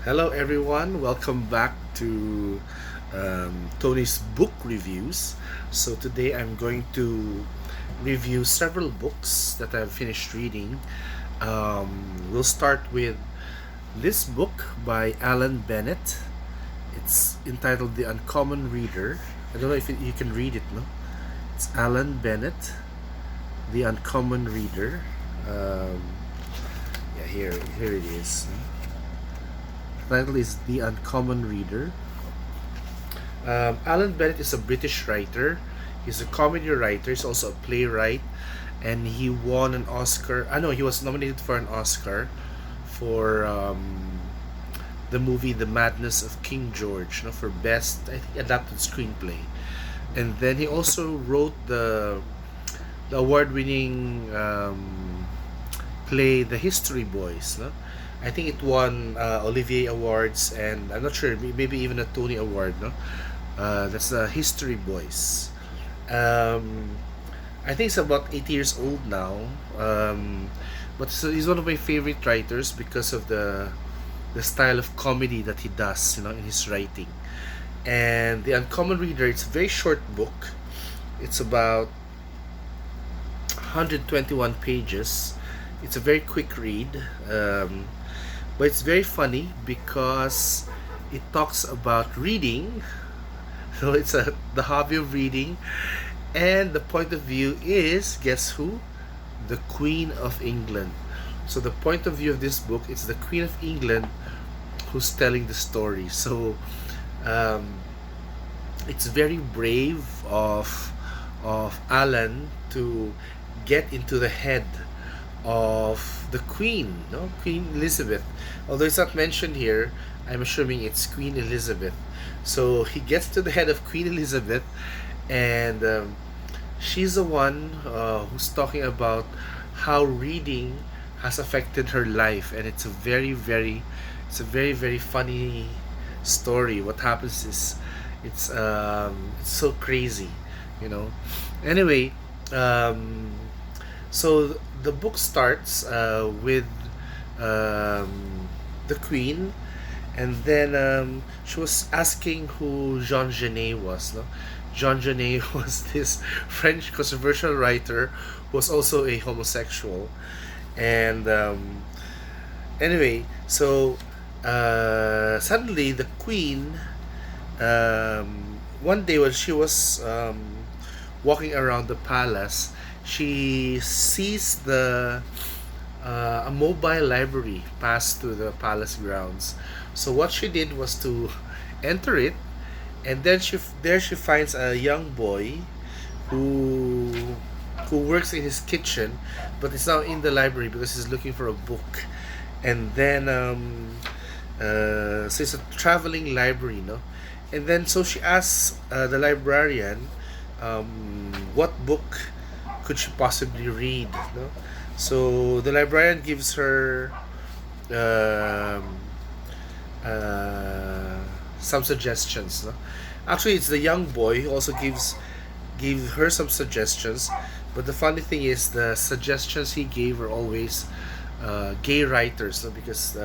Hello, everyone. Welcome back to Tony's book reviews. So, today I'm going to review several books that I've finished reading. We'll start with this book by Alan Bennett. It's entitled The Uncommon Reader. I don't know if you can read it, no? It's Alan Bennett, The Uncommon Reader. Um, yeah, here it is. The title is The Uncommon Reader. Alan Bennett is a British writer. He's a comedy writer. He's also a playwright, and he won an Oscar. I know he was nominated for an Oscar for the movie The Madness of King George, for best I think adapted screenplay. And then he also wrote the award-winning play The History Boys. No? I think it won Olivier Awards, and I'm not sure, maybe even a Tony Award. No, that's the History Boys. Um, I think it's about 80 years old now, but so he's one of my favorite writers because of the style of comedy that he does, in his writing. And The Uncommon Reader, it's a very short book. It's about 121 pages. It's a very quick read, but it's very funny because it talks about reading. So it's the hobby of reading, and the point of view is, guess who? The Queen of England. So the point of view of this book is the Queen of England who's telling the story. So um, it's very brave of Alan to get into the head of the Queen, no, Queen Elizabeth. Although it's not mentioned here, I'm assuming it's Queen Elizabeth. So he gets to the head of Queen Elizabeth, and she's the one who's talking about how reading has affected her life, and it's a very funny story. What happens is it's so crazy, you know. Anyway, um, so the book starts with the Queen, and then she was asking who Jean Genet was. No, Jean Genet was this French controversial writer who was also a homosexual, and anyway, so suddenly the Queen, one day when she was walking around the palace, she sees the a mobile library pass through the palace grounds. So what she did was to enter it, and then she finds a young boy who who works in his kitchen, but is now in the library because he's looking for a book. And then so it's a traveling library, no? And then so she asks the librarian what book could she possibly read, no? So the librarian gives her um, uh, some suggestions, no? Actually, it's the young boy who also gave her some suggestions, but the funny thing is the suggestions he gave were always gay writers, no? Because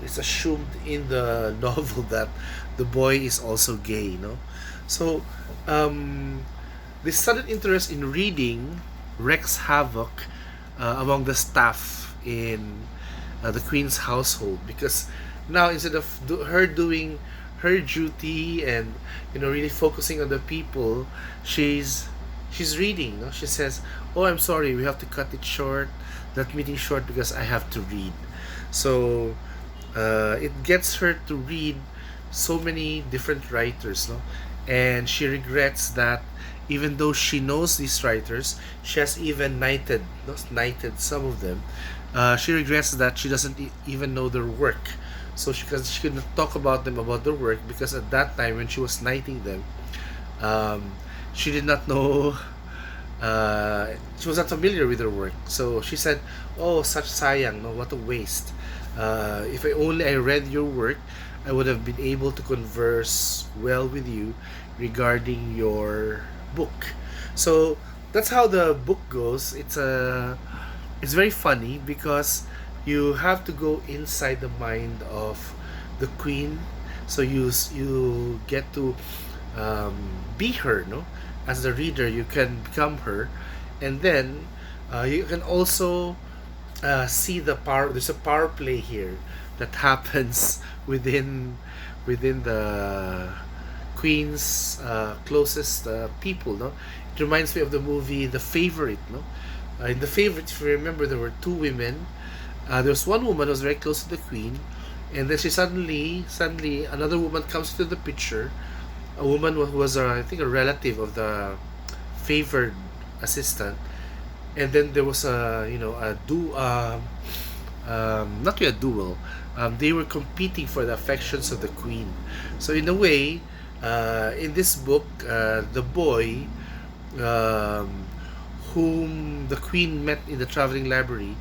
it's assumed in the novel that the boy is also gay, no? So um, this sudden interest in reading wreaks havoc among the staff in the queen's household, because now instead of her doing her duty and really focusing on the people, she's reading. No? She says, "Oh, I'm sorry, we have to cut it short, that meeting short, because I have to read." So it gets her to read so many different writers, no? And she regrets that even though she knows these writers, she has even knighted some of them. She regrets that she doesn't even know their work, so she couldn't talk about them about their work because at that time when she was knighting them, um, she did not know. She was not familiar with her work, so she said, "Oh, such sayang, no, what a waste. If I read your work, I would have been able to converse well with you regarding your book." So that's how the book goes. It's very funny because you have to go inside the mind of the queen, so you get to um, be her, no? As the reader, you can become her, and then you can also see the power. There's a power play here that happens within the queen's closest people. No, it reminds me of the movie The Favorite. No, in The Favorite, if you remember, there were two women. There was one woman who was very close to the queen, and then she suddenly another woman comes to the picture. A woman who was, I think, a relative of the favored assistant, and then there was a not really a duel. They were competing for the affections of the queen. So in a way, in this book, the boy um, whom the queen met in the traveling library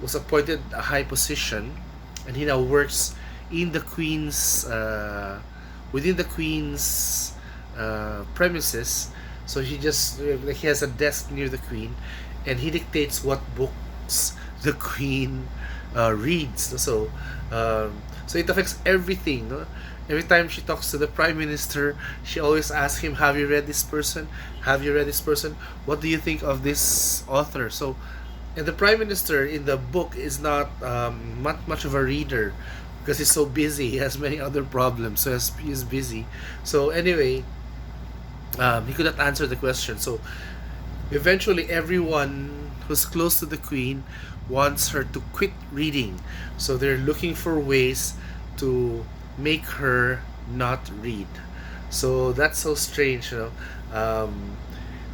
was appointed a high position, and he now works in the queen's within the queen's premises. So he just like he has a desk near the queen, and he dictates what books the queen reads. So it affects everything. No? Every time she talks to the prime minister, she always asks him, "Have you read this person? Have you read this person? What do you think of this author?" So, and the prime minister in the book is not much of a reader because he's so busy. He has many other problems, so he's busy. So anyway, he could not answer the question. So eventually, everyone who's close to the queen wants her to quit reading. So they're looking for ways to make her not read. So that's so strange, you know.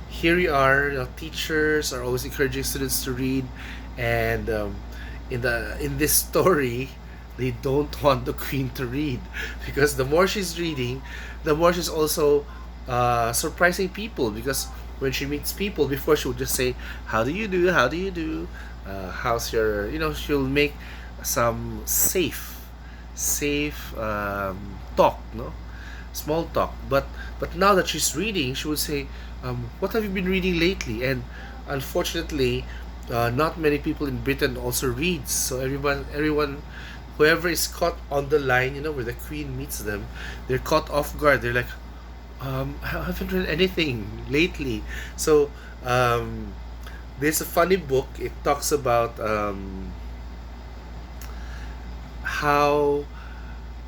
Here we are, teachers are always encouraging students to read, and in this story, they don't want the queen to read because the more she's reading, the more she's also surprising people, because when she meets people, before she would just say, "How do you do? How do you do? How's your?" She'll make some safe talk, no, small talk. But now that she's reading, she would say, "What have you been reading lately?" And unfortunately, not many people in Britain also reads. So everyone, whoever is caught on the line, where the queen meets them, they're caught off guard. They're like, I haven't read anything lately. So there's a funny book. It talks about how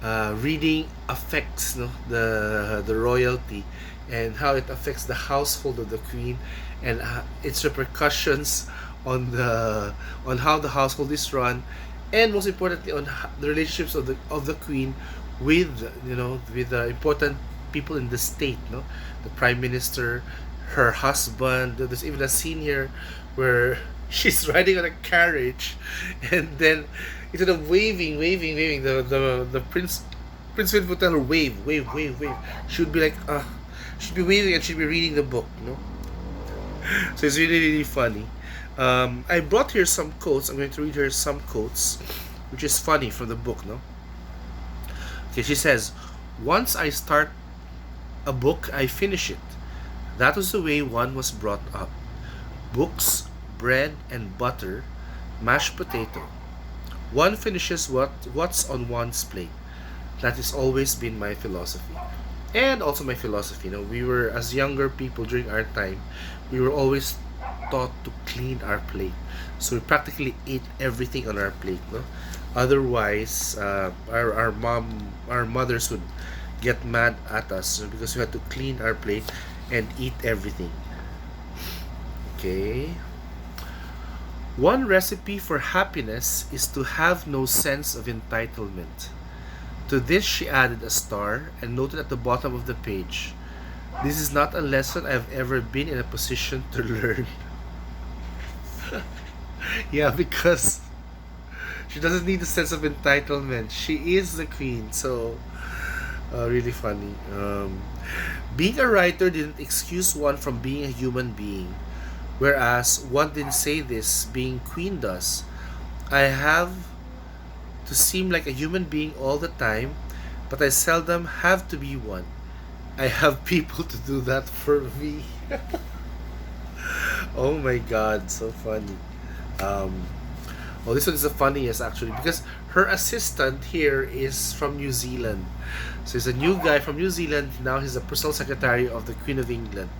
reading affects, the royalty, and how it affects the household of the queen, and its repercussions on how the household is run, and most importantly on the relationships of the queen with with the important people in the state, no, the prime minister, her husband. There's even a scene here where she's riding on a carriage, and then instead of waving, the prince will tell her, wave. She'd be like, she'd be waving and she'd be reading the book, So it's really funny. I brought here some quotes. I'm going to read her some quotes, which is funny from the book, no. Okay, she says, "Once I start a book, I finish it. That was the way one was brought up. Books, bread and butter, mashed potato. One finishes what's on one's plate. That has always been my philosophy." And also my philosophy, we were, as younger people during our time, we were always taught to clean our plate. So we practically ate everything on our plate, no? Otherwise, our mothers would get mad at us, because we had to clean our plate and eat everything. Okay. "One recipe for happiness is to have no sense of entitlement." To this she added a star and noted at the bottom of the page, "This is not a lesson I've ever been in a position to learn." Yeah, because she doesn't need a sense of entitlement. She is the queen, so really funny. Being a writer didn't excuse one from being a human being, whereas one didn't say this being queen does. I have to seem like a human being all the time, but I seldom have to be one. I have people to do that for me. Oh my god, so funny. Um, Oh, this one is the funniest actually because her assistant here is from New Zealand. So he's a new guy from New Zealand. Now he's the personal secretary of the Queen of England.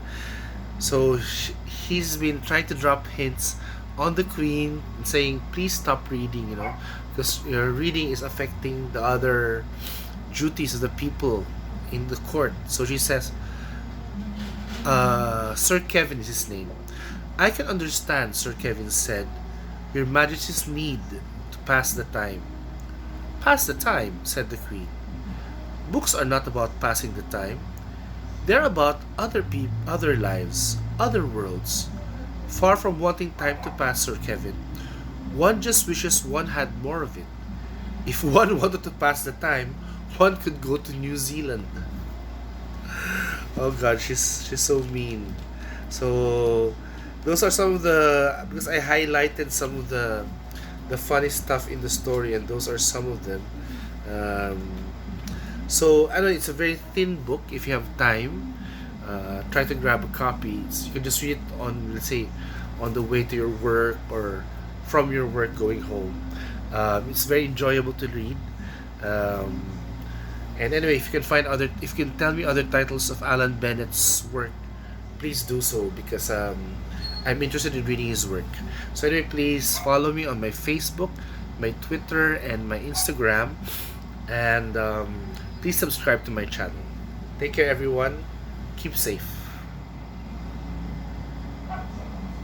So he's been trying to drop hints on the Queen, saying, "Please stop reading," because your reading is affecting the other duties of the people in the court. So she says, Sir Kevin is his name. "I can understand," Sir Kevin said, "Your Majesty's need to pass the time." "Pass the time," said the Queen. "Books are not about passing the time. They're about other people, other lives, other worlds. Far from wanting time to pass, Sir Kevin, one just wishes one had more of it. If one wanted to pass the time, one could go to New Zealand." Oh God, she's so mean. So those are some of the, because I highlighted some of the funny stuff in the story, and those are some of them. Um, so I know it's a very thin book. If you have time, try to grab a copy. You can just read it on, let's say, on the way to your work or from your work going home. It's very enjoyable to read. Um, and anyway, if you can tell me other titles of Alan Bennett's work, please do so because I'm interested in reading his work. So anyway, please follow me on my Facebook, my Twitter, and my Instagram, and please subscribe to my channel. Take care, everyone. Keep safe.